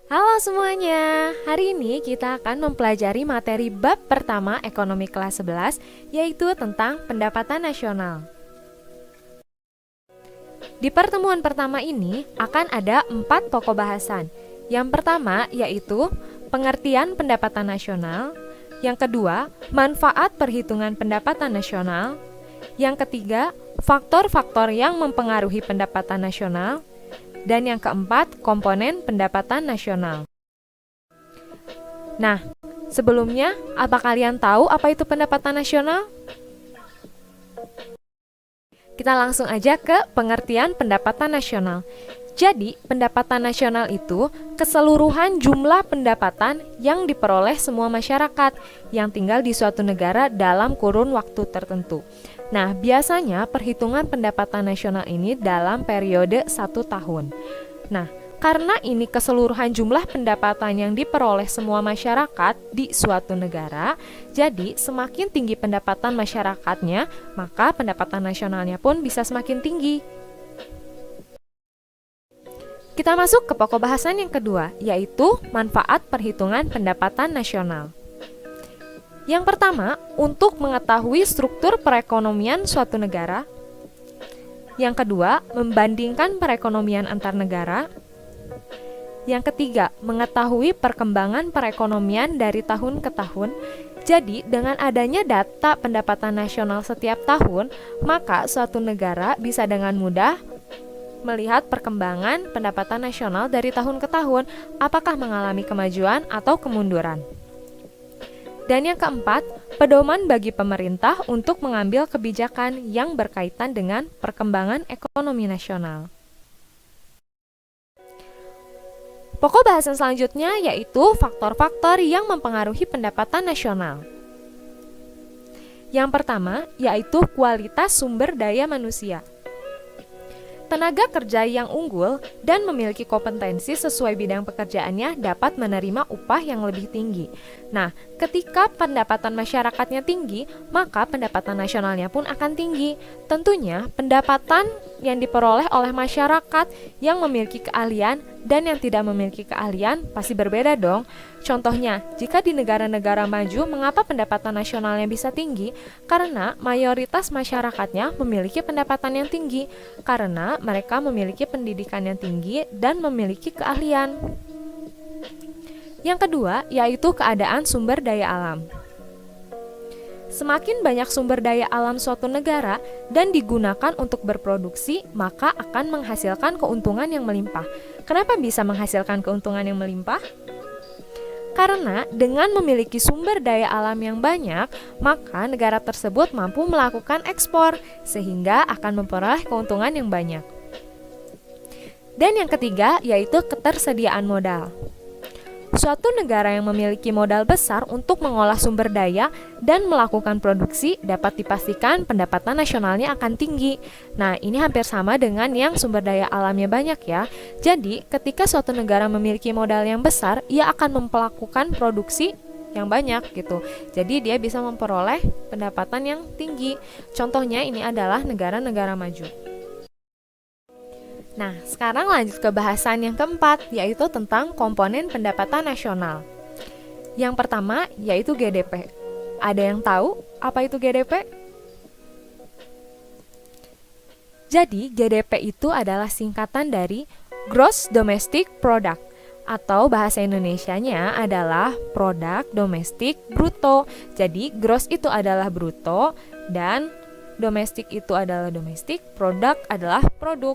Halo semuanya, hari ini kita akan mempelajari materi bab pertama ekonomi kelas 11, yaitu tentang pendapatan nasional. Di pertemuan pertama ini akan ada 4 pokok bahasan. Yang pertama yaitu pengertian pendapatan nasional, yang kedua manfaat perhitungan pendapatan nasional, yang ketiga faktor-faktor yang mempengaruhi pendapatan nasional, dan yang keempat, komponen pendapatan nasional. Nah, sebelumnya, apa kalian tahu apa itu pendapatan nasional? Kita langsung aja ke pengertian pendapatan nasional. Jadi, pendapatan nasional itu keseluruhan jumlah pendapatan yang diperoleh semua masyarakat yang tinggal di suatu negara dalam kurun waktu tertentu. Nah, biasanya perhitungan pendapatan nasional ini dalam periode 1 tahun. Nah, karena ini keseluruhan jumlah pendapatan yang diperoleh semua masyarakat di suatu negara, jadi semakin tinggi pendapatan masyarakatnya, maka pendapatan nasionalnya pun bisa semakin tinggi. Kita masuk ke pokok bahasan yang kedua, yaitu manfaat perhitungan pendapatan nasional. Yang pertama, untuk mengetahui struktur perekonomian suatu negara. Yang kedua, membandingkan perekonomian antar negara. Yang ketiga, mengetahui perkembangan perekonomian dari tahun ke tahun. Jadi, dengan adanya data pendapatan nasional setiap tahun, maka suatu negara bisa dengan mudah melihat perkembangan pendapatan nasional dari tahun ke tahun, apakah mengalami kemajuan atau kemunduran. Dan yang keempat, pedoman bagi pemerintah untuk mengambil kebijakan yang berkaitan dengan perkembangan ekonomi nasional. Pokok bahasan selanjutnya yaitu faktor-faktor yang mempengaruhi pendapatan nasional. Yang pertama yaitu kualitas sumber daya manusia. Tenaga kerja yang unggul dan memiliki kompetensi sesuai bidang pekerjaannya dapat menerima upah yang lebih tinggi. Nah, ketika pendapatan masyarakatnya tinggi, maka pendapatan nasionalnya pun akan tinggi. Tentunya, pendapatan yang diperoleh oleh masyarakat yang memiliki keahlian dan yang tidak memiliki keahlian pasti berbeda dong. Contohnya, jika di negara-negara maju, mengapa pendapatan nasionalnya bisa tinggi? Karena mayoritas masyarakatnya memiliki pendapatan yang tinggi, karena mereka memiliki pendidikan yang tinggi dan memiliki keahlian. Yang kedua, yaitu keadaan sumber daya alam. Semakin banyak sumber daya alam suatu negara dan digunakan untuk berproduksi, maka akan menghasilkan keuntungan yang melimpah. Kenapa bisa menghasilkan keuntungan yang melimpah? Karena dengan memiliki sumber daya alam yang banyak, maka negara tersebut mampu melakukan ekspor, sehingga akan memperoleh keuntungan yang banyak. Dan yang ketiga, yaitu ketersediaan modal. Suatu negara yang memiliki modal besar untuk mengolah sumber daya dan melakukan produksi dapat dipastikan pendapatan nasionalnya akan tinggi. Nah, ini hampir sama dengan yang sumber daya alamnya banyak ya. Jadi, ketika suatu negara memiliki modal yang besar, ia akan melakukan produksi yang banyak gitu. Jadi, dia bisa memperoleh pendapatan yang tinggi. Contohnya ini adalah negara-negara maju. Nah, sekarang lanjut ke bahasan yang keempat, yaitu tentang komponen pendapatan nasional. Yang pertama, yaitu GDP. Ada yang tahu apa itu GDP? Jadi, GDP itu adalah singkatan dari Gross Domestic Product, atau bahasa Indonesianya adalah produk domestik bruto. Jadi, gross itu adalah bruto, dan domestik itu adalah domestik, produk adalah produk.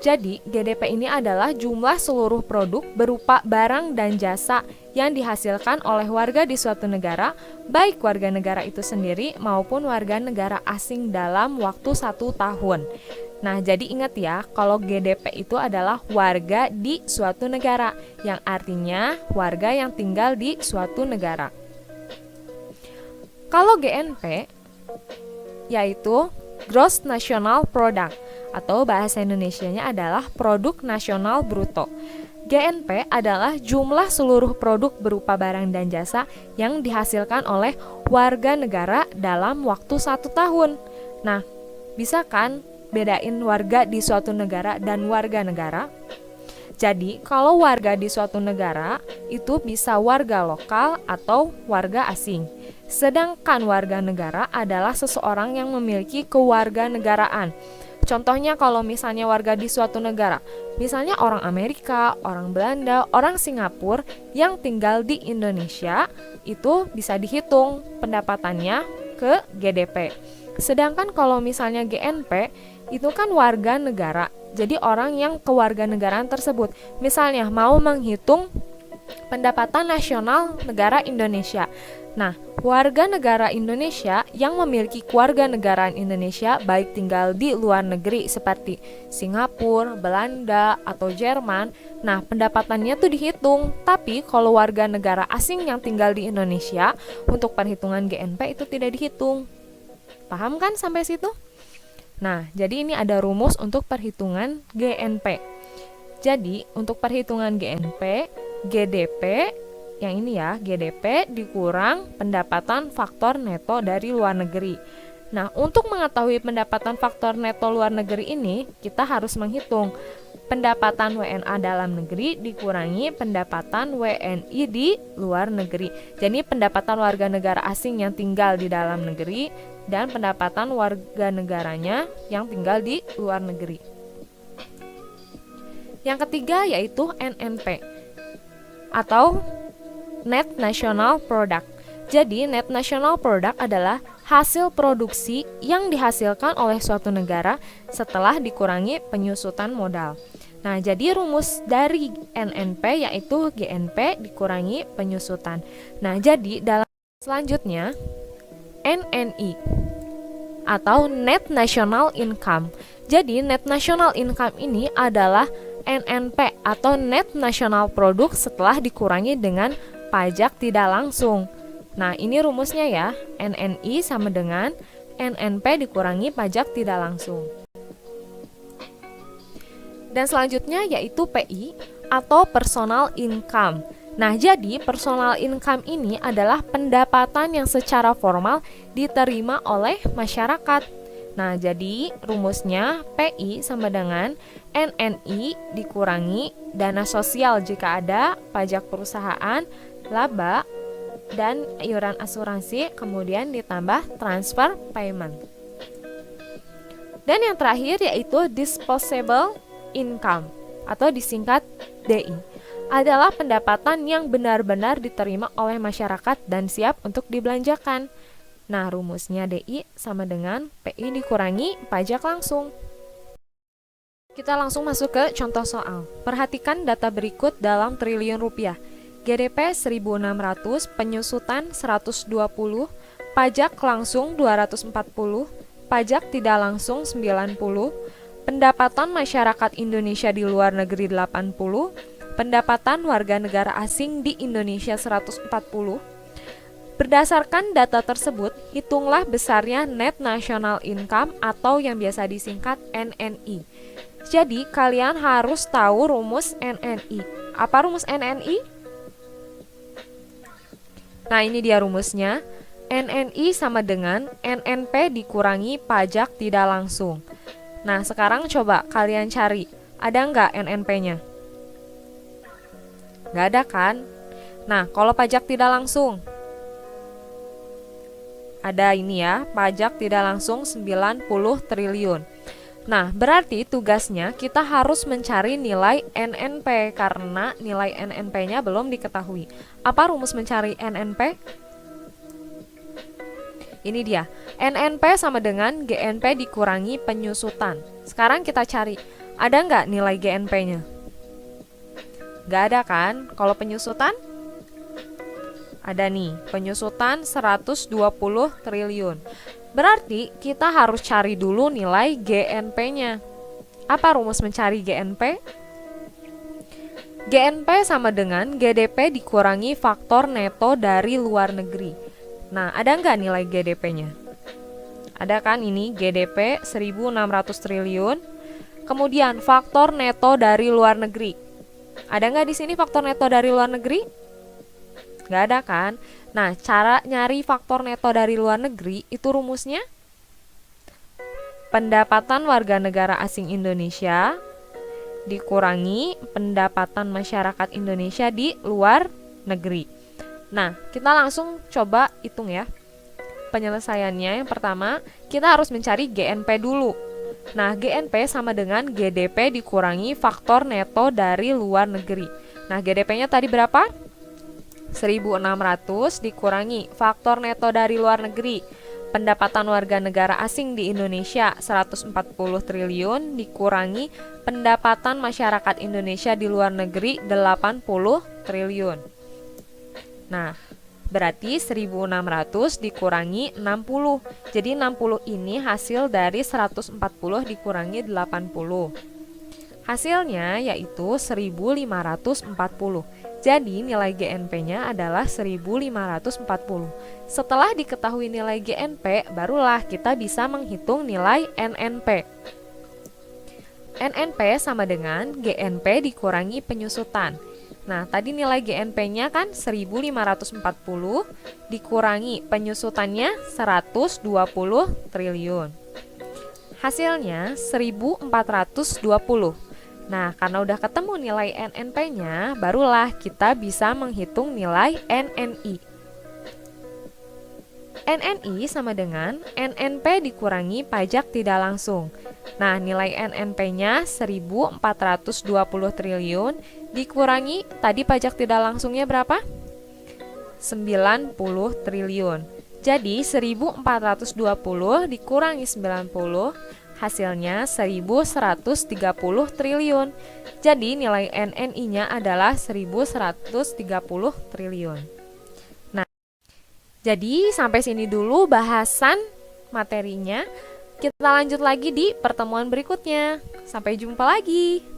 Jadi, GDP ini adalah jumlah seluruh produk berupa barang dan jasa yang dihasilkan oleh warga di suatu negara, baik warga negara itu sendiri maupun warga negara asing dalam waktu 1 tahun. Nah, jadi ingat ya, kalau GDP itu adalah warga di suatu negara, yang artinya warga yang tinggal di suatu negara. Kalau GNP, yaitu Gross National Product, atau bahasa Indonesianya adalah produk nasional bruto. GNP adalah jumlah seluruh produk berupa barang dan jasa yang dihasilkan oleh warga negara dalam waktu 1 tahun. Nah, bisa kan bedain warga di suatu negara dan warga negara? Jadi, kalau warga di suatu negara itu bisa warga lokal atau warga asing. Sedangkan warga negara adalah seseorang yang memiliki kewarganegaraan. Contohnya kalau misalnya warga di suatu negara, misalnya orang Amerika, orang Belanda, orang Singapura yang tinggal di Indonesia, itu bisa dihitung pendapatannya ke GDP. Sedangkan kalau misalnya GNP, itu kan warga negara. Jadi orang yang kewarganegaraan tersebut, misalnya mau menghitung pendapatan nasional negara Indonesia. Nah, warga negara Indonesia yang memiliki kewarganegaraan Indonesia baik tinggal di luar negeri seperti Singapura, Belanda, atau Jerman, nah pendapatannya tuh dihitung. Tapi kalau warga negara asing yang tinggal di Indonesia, untuk perhitungan GNP itu tidak dihitung. Paham kan sampai situ? Nah, jadi ini ada rumus untuk perhitungan GNP. Jadi, untuk perhitungan GNP, GDP, yang ini ya, GDP dikurang pendapatan faktor neto dari luar negeri. Nah, untuk mengetahui pendapatan faktor neto luar negeri ini, kita harus menghitung pendapatan WNA dalam negeri dikurangi pendapatan WNI di luar negeri. Jadi, pendapatan warga negara asing yang tinggal di dalam negeri dan pendapatan warga negaranya yang tinggal di luar negeri. Yang ketiga yaitu NNP atau Net National Product. Jadi Net National Product adalah hasil produksi yang dihasilkan oleh suatu negara setelah dikurangi penyusutan modal. Nah, jadi rumus dari NNP yaitu GNP dikurangi penyusutan. Nah, jadi dalam selanjutnya NNI atau Net National Income. Jadi Net National Income ini adalah NNP atau Net National Product setelah dikurangi dengan pajak tidak langsung. Nah, ini rumusnya ya. NNI sama dengan NNP dikurangi pajak tidak langsung. Dan selanjutnya yaitu PI atau Personal Income. Nah, jadi personal income ini adalah pendapatan yang secara formal diterima oleh masyarakat. Nah, jadi rumusnya PI sama dengan NNI dikurangi dana sosial jika ada, pajak perusahaan, laba, dan iuran asuransi, kemudian ditambah transfer payment. Dan yang terakhir yaitu disposable income atau disingkat DI. Adalah pendapatan yang benar-benar diterima oleh masyarakat dan siap untuk dibelanjakan. Nah, rumusnya DI sama dengan PI dikurangi pajak langsung. Kita langsung masuk ke contoh soal. Perhatikan data berikut dalam triliun rupiah. GDP 1.600, penyusutan 120, pajak langsung 240, pajak tidak langsung 90, pendapatan masyarakat Indonesia di luar negeri 80, pendapatan warga negara asing di Indonesia 140. Berdasarkan data tersebut, hitunglah besarnya Net National Income atau yang biasa disingkat NNI. Jadi, kalian harus tahu rumus NNI. Apa rumus NNI? Nah, ini dia rumusnya. NNI sama dengan NNP dikurangi pajak tidak langsung. Nah, sekarang coba kalian cari, ada nggak NNP-nya? Nggak ada kan? Nah, kalau pajak tidak langsung, ada ini ya, pajak tidak langsung 90 triliun. Nah, berarti tugasnya kita harus mencari nilai NNP karena nilai NNP-nya belum diketahui. Apa rumus mencari NNP? Ini dia, NNP sama dengan GNP dikurangi penyusutan. Sekarang kita cari, ada nggak nilai GNP-nya? Nggak ada kan? Kalau penyusutan? Ada nih, penyusutan 120 triliun. Berarti kita harus cari dulu nilai GNP-nya. Apa rumus mencari GNP? GNP sama dengan GDP dikurangi faktor neto dari luar negeri. Nah, ada nggak nilai GDP-nya? Ada kan ini GDP 1.600 triliun. Kemudian faktor neto dari luar negeri. Ada nggak di sini faktor neto dari luar negeri? Nggak ada kan? Nah, cara nyari faktor neto dari luar negeri itu rumusnya pendapatan warga negara asing Indonesia dikurangi pendapatan masyarakat Indonesia di luar negeri. Nah, kita langsung coba hitung ya. Penyelesaiannya yang pertama, kita harus mencari GNP dulu. Nah, GNP sama dengan GDP dikurangi faktor neto dari luar negeri. Nah, GDP-nya tadi berapa? 1.600 dikurangi faktor neto dari luar negeri. Pendapatan warga negara asing di Indonesia 140 triliun dikurangi pendapatan masyarakat Indonesia di luar negeri 80 triliun. Nah, berarti 1.600 dikurangi 60. Jadi 60 ini hasil dari 140 dikurangi 80. Hasilnya yaitu 1.540. Jadi nilai GNP-nya adalah 1.540. Setelah diketahui nilai GNP, barulah kita bisa menghitung nilai NNP. NNP sama dengan GNP dikurangi penyusutan. Nah, tadi nilai GNP-nya kan 1.540 dikurangi penyusutannya 120 triliun. Hasilnya 1.420. Nah, karena udah ketemu nilai NNP-nya, barulah kita bisa menghitung nilai NNI. NNI sama dengan NNP dikurangi pajak tidak langsung. Nah, nilai NNP-nya 1.420 triliun dikurangi tadi pajak tidak langsungnya berapa? 90 triliun. Jadi 1.420 dikurangi 90, hasilnya 1.130 triliun. Jadi nilai NNI-nya adalah 1.130 triliun. Nah, jadi sampai sini dulu bahasan materinya. Kita lanjut lagi di pertemuan berikutnya. Sampai jumpa lagi.